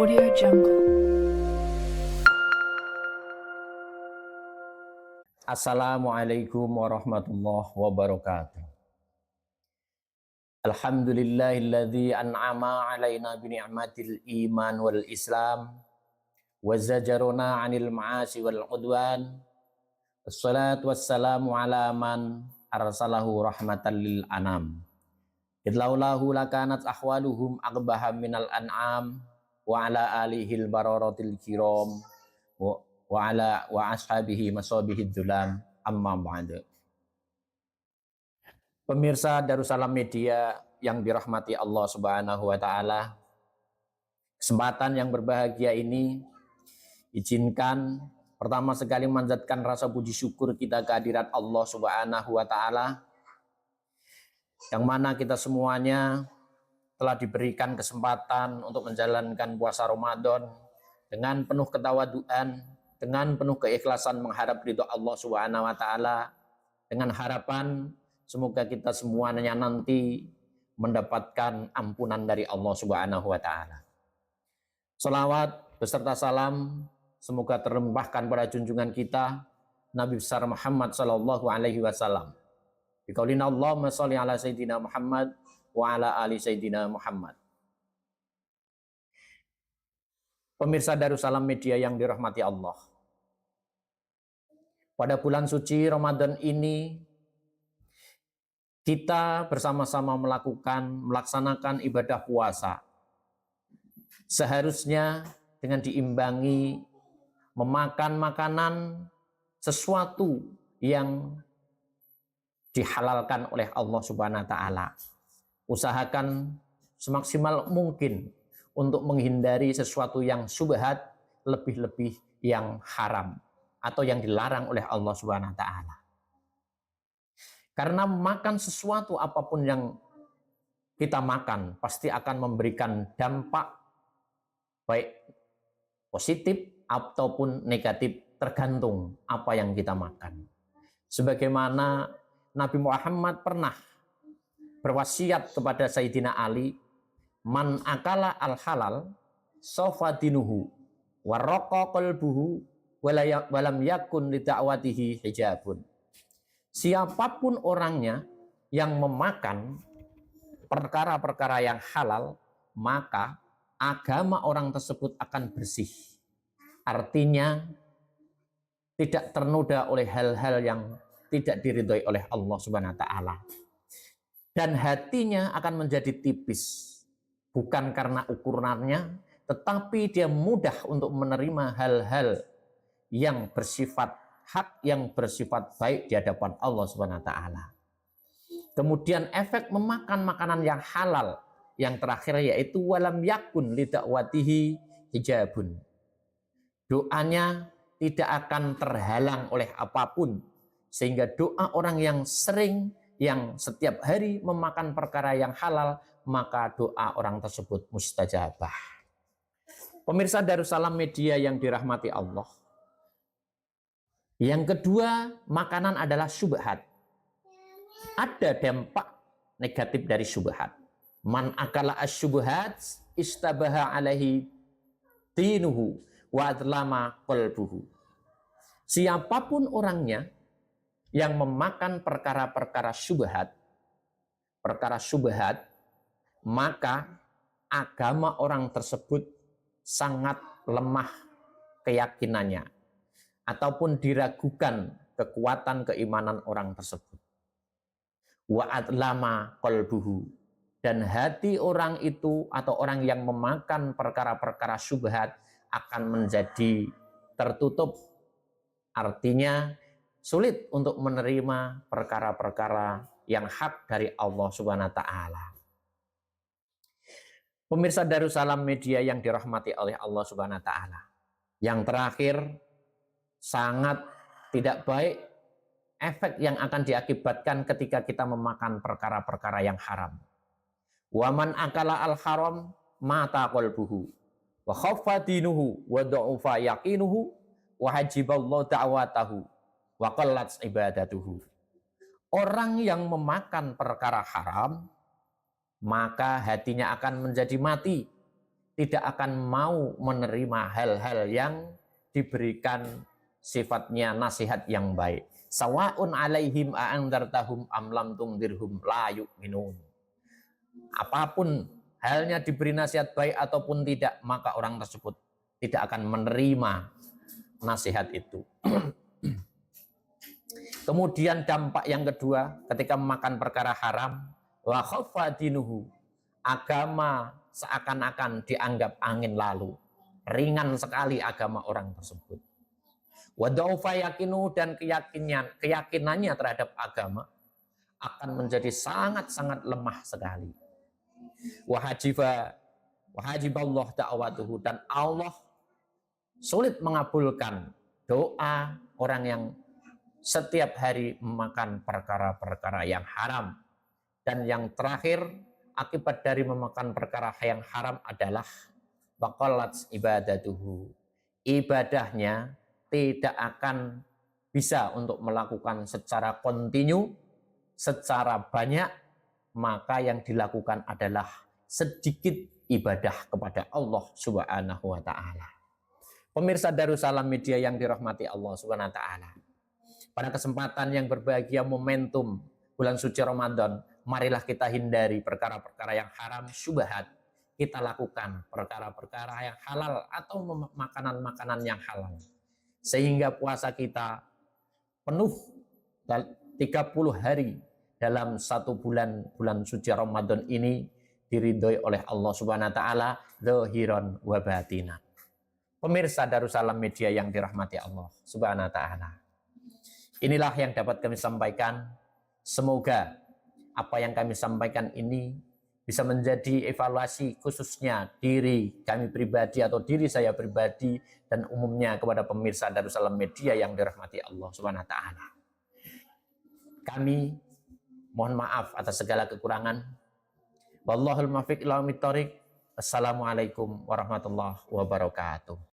Audio Jungle. Assalamualaikum warahmatullahi wabarakatuh. Alhamdulillahilladzi an'ama alaina bi ni'matil iman wal islam wa zajaruna 'anil ma'asi wal udwan. Wassalatu wassalamu ala man arsalahu rahmatan lil anam. Idlaulahu lakanat ahwaluhum aqbaha minal an'am wa ala alihil bararatil kiram wa ala wa ashabihi masabihid dulam amma ba'du. Pemirsa Darussalam Media yang dirahmati Allah Subhanahu wa taala, kesempatan yang berbahagia ini izinkan pertama sekali memanjatkan rasa puji syukur kita kehadirat Allah Subhanahu wa taala, yang mana kita semuanya telah diberikan kesempatan untuk menjalankan puasa Ramadan dengan penuh ketawaduan, dengan penuh keikhlasan mengharap ridho Allah Subhanahu wa taala, dengan harapan semoga kita semuanya nanti mendapatkan ampunan dari Allah Subhanahu wa taala. Shalawat beserta salam semoga terlimpahkan pada junjungan kita Nabi besar Muhammad sallallahu alaihi wasallam. Biqaulina Allahumma sholli ala sayyidina Muhammad wa ala ali sayyidina Muhammad. Pemirsa Darussalam Media yang dirahmati Allah, pada bulan suci Ramadan ini kita bersama-sama melaksanakan ibadah puasa. Seharusnya dengan diimbangi memakan makanan sesuatu yang dihalalkan oleh Allah Subhanahu wa taala. Usahakan semaksimal mungkin untuk menghindari sesuatu yang syubhat, lebih-lebih yang haram atau yang dilarang oleh Allah Subhanahu wa taala. Karena makan sesuatu apapun yang kita makan pasti akan memberikan dampak baik positif ataupun negatif, tergantung apa yang kita makan. Sebagaimana Nabi Muhammad pernah berwasiat kepada Sayyidina Ali, man akala al halal sofa dinuhu warraqa qalbuhu walam yakun li da'watihi hijabun. Siapapun orangnya yang memakan perkara-perkara yang halal, maka agama orang tersebut akan bersih. Artinya tidak ternoda oleh hal-hal yang tidak diridhoi oleh Allah Subhanahu wa taala. Dan hatinya akan menjadi tipis, bukan karena ukurannya, tetapi dia mudah untuk menerima hal-hal yang bersifat hak, yang bersifat baik di hadapan Allah Subhanahu wa taala. Kemudian efek memakan makanan yang halal yang terakhir yaitu walam yakun lidakwatihi hijabun. Doanya tidak akan terhalang oleh apapun, sehingga doa orang yang sering, yang setiap hari memakan perkara yang halal, maka doa orang tersebut mustajabah. Pemirsa Darussalam Media yang dirahmati Allah, yang kedua, makanan adalah syubhat. Ada dampak negatif dari syubhat. Man akala asyubhat istabaha alaihi dinuhu wa adlama qalbuhu. Siapapun orangnya yang memakan perkara-perkara syubhat, maka agama orang tersebut sangat lemah keyakinannya, ataupun diragukan kekuatan keimanan orang tersebut. Wa adlama qalbuhu, dan hati orang itu atau orang yang memakan perkara-perkara syubhat akan menjadi tertutup. Artinya sulit untuk menerima perkara-perkara yang hak dari Allah Subhanahu wa taala. Pemirsa Darussalam Media yang dirahmati oleh Allah Subhanahu wa taala, yang terakhir, sangat tidak baik efek yang akan diakibatkan ketika kita memakan perkara-perkara yang haram. Waman akala al haram mata qalbuhu wa khaffa dinuhu wa dha'ufa yaqinuhu wa hajiballahu da'watahu wa qallat ibadatuhu. Orang yang memakan perkara haram, maka hatinya akan menjadi mati tidak akan mau menerima hal-hal yang diberikan sifatnya nasihat yang baik. Sawaun alaihim a'andartahum am lam tungdirhum la yu'minun. Apapun halnya diberi nasihat baik ataupun tidak, maka orang tersebut tidak akan menerima nasihat itu. Kemudian dampak yang kedua, ketika memakan perkara haram, wa khaffa dinuhu, agama seakan-akan dianggap angin lalu. Ringan sekali agama orang tersebut. Wa dhaufa yakinu, dan keyakinannya terhadap agama akan menjadi sangat-sangat lemah sekali. Wahajiballah da'watuhu, dan Allah sulit mengabulkan doa orang yang setiap hari memakan perkara-perkara yang haram. Dan yang terakhir, akibat dari memakan perkara yang haram adalah waqallat ibadatuhu, ibadahnya tidak akan bisa untuk melakukan secara kontinu, secara banyak, maka yang dilakukan adalah sedikit ibadah kepada Allah Subhanahu wa taala. Pemirsa Darussalam Media yang dirahmati Allah Subhanahu wa taala. Pada kesempatan yang berbahagia, momentum bulan suci Ramadan, marilah kita hindari perkara-perkara yang haram, syubhat. Kita lakukan perkara-perkara yang halal atau makanan-makanan yang halal. Sehingga puasa kita penuh 30 hari dalam satu bulan suci Ramadan ini diridhoi oleh Allah Subhanahu wa taala zahiran wa batinan. Pemirsa Darussalam Media yang dirahmati Allah Subhanahu wa taala. Inilah yang dapat kami sampaikan. Semoga apa yang kami sampaikan ini bisa menjadi evaluasi khususnya diri kami pribadi atau diri saya pribadi dan umumnya kepada pemirsa Darussalam Media yang dirahmati Allah Subhanahu wa taala. Kami mohon maaf atas segala kekurangan. Wallahul muwaffiq ila aqwamit thoriq. Assalamualaikum warahmatullahi wabarakatuh.